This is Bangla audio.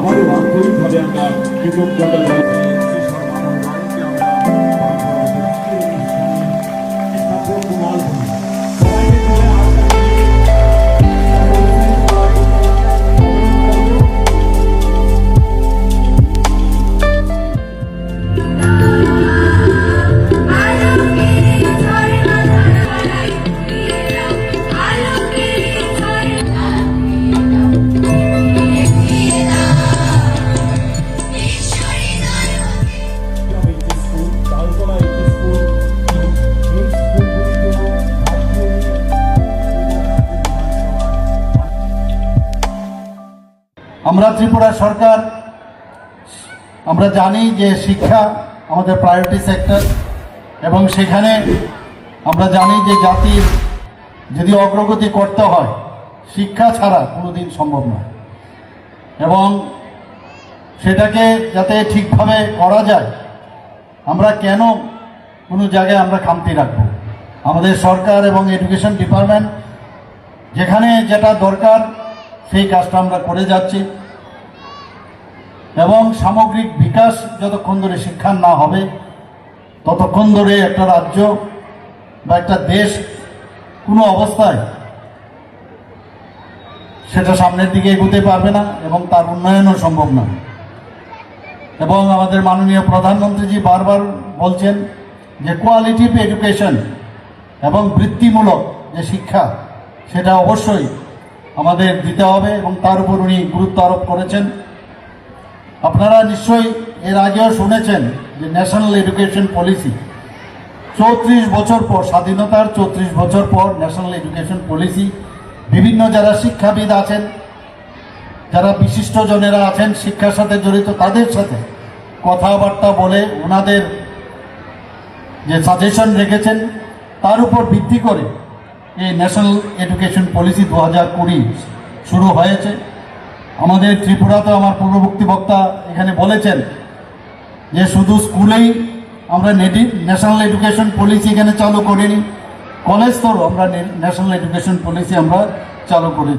আবারও আন্তরিকভাবে আমরা কৃতজ্ঞতা জানাচ্ছি। আমরা ত্রিপুরা সরকার আমরা জানি যে শিক্ষা আমাদের প্রায়োরিটি সেক্টর, এবং সেখানে আমরা জানি যে জাতির যদি অগ্রগতি করতে হয় শিক্ষা ছাড়া কোনোদিন সম্ভব নয়, এবং সেটাকে যাতে ঠিকভাবে করা যায় আমরা কেন কোনো জায়গায় আমরা খামতি রাখব। আমাদের সরকার এবং এডুকেশন ডিপার্টমেন্ট যেখানে যেটা দরকার সেই কাজটা আমরা করে যাচ্ছি, এবং সামগ্রিক বিকাশ যতক্ষণ ধরে শিক্ষার না হবে ততক্ষণ ধরে একটা রাজ্য বা একটা দেশ কোনো অবস্থায় সেটা সামনের দিকে এগোতে পারবে না এবং তার উন্নয়নও সম্ভব না। এবং আমাদের মাননীয় প্রধানমন্ত্রীজি বারবার বলছেন যে কোয়ালিটিভ এডুকেশন এবং বৃত্তিমূলক যে শিক্ষা সেটা অবশ্যই আমাদের দিতে হবে, এবং তার উপর উনি গুরুত্ব আরোপ করেছেন। আপনারা নিশ্চয়ই এর আগেও শুনেছেন যে ন্যাশনাল এডুকেশন পলিসি 34 বছর পর, স্বাধীনতার 34 বছর পর ন্যাশনাল এডুকেশন পলিসি বিভিন্ন যারা শিক্ষাবিদ আছেন, যারা বিশিষ্ট জনেরা আছেন শিক্ষার সাথে জড়িত, তাদের সাথে কথাবার্তা বলে ওনাদের যে সাজেশন রেখেছেন তার উপর ভিত্তি করে এই ন্যাশনাল এডুকেশন পলিসি 2020 শুরু হয়েছে। আমাদের ত্রিপুরাতে আমার পূর্ববর্তী বক্তা এখানে বলেছেন যে শুধু স্কুলেই আমরা ন্যাশনাল এডুকেশন পলিসি এখানে চালু করিনি, কলেজ স্তরও আমরা ন্যাশনাল এডুকেশন পলিসি আমরা চালু করেছি।